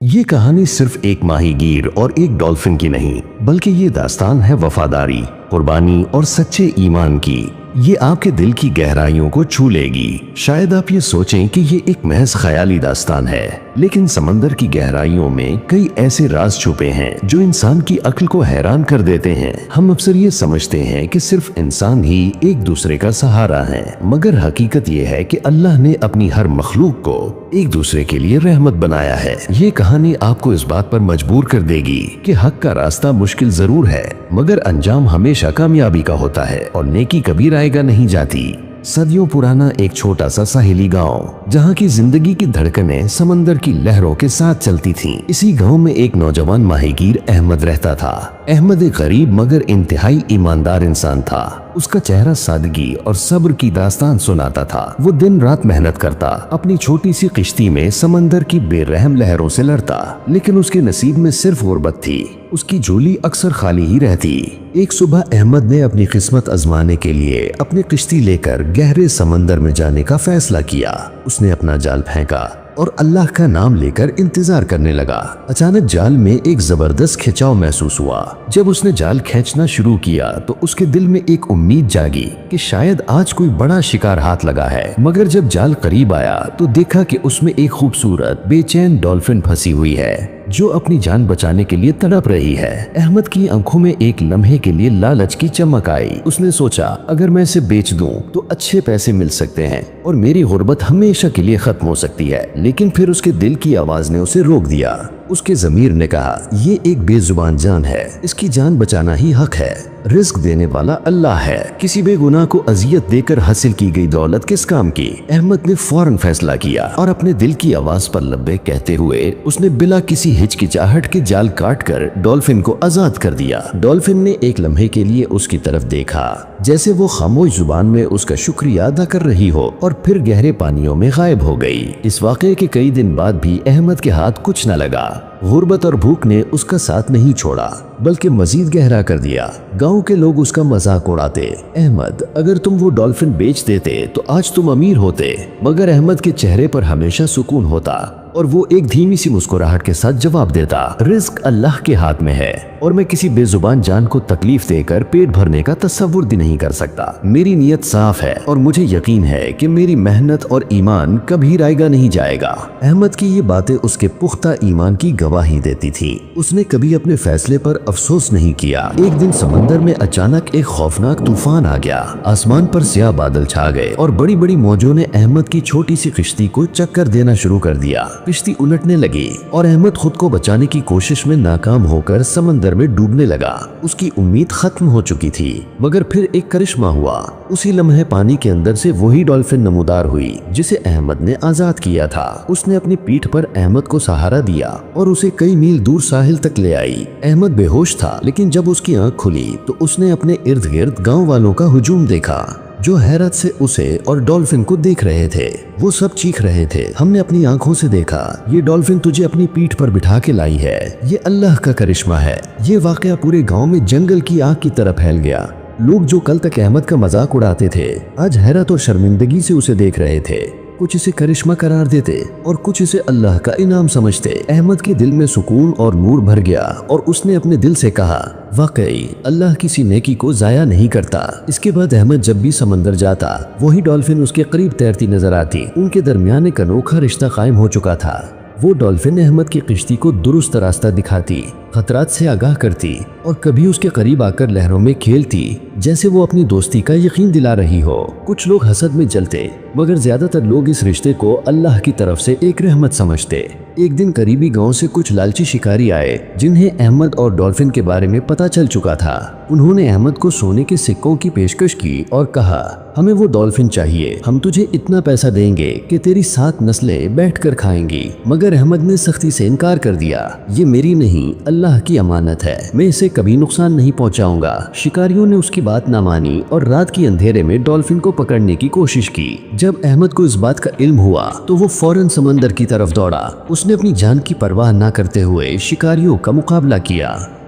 یہ کہانی صرف ایک ماہی گیر اور ایک ڈولفن کی نہیں، بلکہ یہ داستان ہے وفاداری، قربانی اور سچے ایمان کی۔ یہ آپ کے دل کی گہرائیوں کو چھو لے گی۔ شاید آپ یہ سوچیں کہ یہ ایک محض خیالی داستان ہے، لیکن سمندر کی گہرائیوں میں کئی ایسے راز چھپے ہیں جو انسان کی عقل کو حیران کر دیتے ہیں۔ ہم اکثر یہ سمجھتے ہیں کہ صرف انسان ہی ایک دوسرے کا سہارا ہے، مگر حقیقت یہ ہے کہ اللہ نے اپنی ہر مخلوق کو ایک دوسرے کے لیے رحمت بنایا ہے۔ یہ کہانی آپ کو اس بات پر مجبور کر دے گی کہ حق کا راستہ مشکل ضرور ہے، مگر انجام ہمیشہ کامیابی کا ہوتا ہے اور نیکی کبھی رائے گا نہیں جاتی۔ صدیوں پرانا ایک چھوٹا سا ساحلی گاؤں، جہاں کی زندگی کی دھڑکنیں سمندر کی لہروں کے ساتھ چلتی تھیں۔ اسی گاؤں میں ایک نوجوان ماہی گیر احمد رہتا تھا۔ احمد ایک غریب مگر انتہائی ایماندار انسان تھا۔ اس کا چہرہ سادگی اور صبر کی داستان سناتا تھا۔ وہ دن رات محنت کرتا، اپنی چھوٹی سی کشتی میں سمندر کی بے رحم لہروں سے لڑتا، لیکن اس کے نصیب میں صرف غربت تھی۔ اس کی جھولی اکثر خالی ہی رہتی۔ ایک صبح احمد نے اپنی قسمت آزمانے کے لیے اپنی کشتی لے کر گہرے سمندر میں جانے کا فیصلہ کیا۔ اس نے اپنا جال پھینکا اور اللہ کا نام لے کر انتظار کرنے لگا۔ اچانک جال میں ایک زبردست کھچاؤ محسوس ہوا۔ جب اس نے جال کھینچنا شروع کیا تو اس کے دل میں ایک امید جاگی کہ شاید آج کوئی بڑا شکار ہاتھ لگا ہے۔ مگر جب جال قریب آیا تو دیکھا کہ اس میں ایک خوبصورت بے چین ڈولفن پھنسی ہوئی ہے جو اپنی جان بچانے کے لیے تڑپ رہی ہے۔ احمد کی آنکھوں میں ایک لمحے کے لیے لالچ کی چمک آئی۔ اس نے سوچا اگر میں اسے بیچ دوں تو اچھے پیسے مل سکتے ہیں اور میری غربت ہمیشہ کے لیے ختم ہو سکتی ہے، لیکن پھر اس کے دل کی آواز نے اسے روک دیا۔ اس کے ضمیر نے کہا یہ ایک بے زبان جان ہے، اس کی جان بچانا ہی حق ہے۔ رزق دینے والا اللہ ہے، کسی بے گناہ کو اذیت دے کر حاصل کی گئی دولت کس کام کی؟ احمد نے فوراً فیصلہ کیا اور اپنے دل کی آواز پر لبیک کہتے ہوئے اس نے بلا کسی ہچکچاہٹ کے جال کاٹ کر ڈولفن کو آزاد کر دیا۔ ڈولفن نے ایک لمحے کے لیے اس کی طرف دیکھا جیسے وہ خاموش زبان میں اس کا شکریہ ادا کر رہی ہو، اور پھر گہرے پانیوں میں غائب ہو گئی۔ اس واقعے کے کئی دن بعد بھی احمد کے ہاتھ کچھ نہ لگا۔ غربت اور بھوک نے اس کا ساتھ نہیں چھوڑا بلکہ مزید گہرا کر دیا۔ گاؤں کے لوگ اس کا مذاق اڑاتے، احمد اگر تم وہ ڈولفن بیچ دیتے تو آج تم امیر ہوتے۔ مگر احمد کے چہرے پر ہمیشہ سکون ہوتا اور وہ ایک دھیمی سی مسکراہٹ کے ساتھ جواب دیتا، رزق اللہ کے ہاتھ میں ہے اور میں کسی بے زبان جان کو تکلیف دے کر پیٹ بھرنے کا تصور بھی نہیں کر سکتا۔ میری نیت صاف ہے اور مجھے یقین ہے کہ میری محنت اور ایمان کبھی رائیگا نہیں جائے گا۔ احمد کی یہ باتیں اس کے پختہ ایمان کی گواہی دیتی تھی۔ اس نے کبھی اپنے فیصلے پر افسوس نہیں کیا۔ ایک دن سمندر میں اچانک ایک خوفناک طوفان آ گیا۔ آسمان پر سیاہ بادل چھا گئے اور بڑی بڑی موجوں نے احمد کی چھوٹی سی کشتی کو چکر دینا شروع کر دیا۔ کشتی الٹنے لگی اور احمد خود کو بچانے کی کوشش میں ناکام ہو کر سمندر میں ڈوبنے لگا۔ اس کی امید ختم ہو چکی تھی، مگر پھر ایک کرشمہ ہوا۔ اسی لمحے پانی کے اندر سے وہی ڈولفن نمودار ہوئی جسے احمد نے آزاد کیا تھا۔ اس نے اپنی پیٹھ پر احمد کو سہارا دیا اور اسے کئی میل دور ساحل تک لے آئی۔ احمد بے ہوش تھا، لیکن جب اس کی آنکھ کھلی تو اس نے اپنے ارد گرد گاؤں والوں کا ہجوم دیکھا جو حیرت سے اسے اور ڈولفن کو دیکھ رہے تھے۔ وہ سب چیخ رہے تھے، ہم نے اپنی آنکھوں سے دیکھا، یہ ڈولفن تجھے اپنی پیٹھ پر بٹھا کے لائی ہے، یہ اللہ کا کرشمہ ہے۔ یہ واقعہ پورے گاؤں میں جنگل کی آگ کی طرح پھیل گیا۔ لوگ جو کل تک احمد کا مذاق اڑاتے تھے آج حیرت اور شرمندگی سے اسے دیکھ رہے تھے۔ کچھ اسے کرشمہ قرار دیتے اور کچھ اسے اللہ کا انعام سمجھتے۔ احمد کے دل میں سکون اور نور بھر گیا اور اس نے اپنے دل سے کہا واقعی اللہ کسی نیکی کو ضائع نہیں کرتا۔ اس کے بعد احمد جب بھی سمندر جاتا وہی ڈولفن اس کے قریب تیرتی نظر آتی۔ ان کے درمیان ایک انوکھا رشتہ قائم ہو چکا تھا۔ وہ ڈولفن احمد کی کشتی کو درست راستہ دکھاتی، خطرات سے آگاہ کرتی اور کبھی اس کے قریب آ کر لہروں میں کھیلتی جیسے وہ اپنی دوستی کا یقین دلا رہی ہو۔ کچھ لوگ حسد میں جلتے مگر زیادہ تر لوگ اس رشتے کو اللہ کی طرف سے ایک رحمت سمجھتے۔ ایک دن قریبی گاؤں سے کچھ لالچی شکاری آئے جنہیں احمد اور ڈولفن کے بارے میں پتہ چل چکا تھا۔ انہوں نے احمد کو سونے کے سکوں کی پیشکش کی اور کہا ہمیں وہ ڈولفن چاہیے، ہم تجھے اتنا پیسہ دیں گے کہ تیری 7 نسلیں بیٹھ کر کھائیں گی۔ مگر احمد نے سختی سے انکار کر دیا، یہ میری نہیں اللہ کی امانت ہے، میں اسے کبھی نقصان نہیں پہنچاؤں گا۔ شکاریوں نے اس کی بات نہ مانی اور رات کی اندھیرے میں ڈولفن کو پکڑنے کی کوشش کی۔ جب احمد کو اس بات کا علم ہوا تو وہ فوراً سمندر کی طرف دوڑا۔ اس نے اپنی جان کی پرواہ نہ کرتے ہوئے شکاریوں کا مقابلہ کیا۔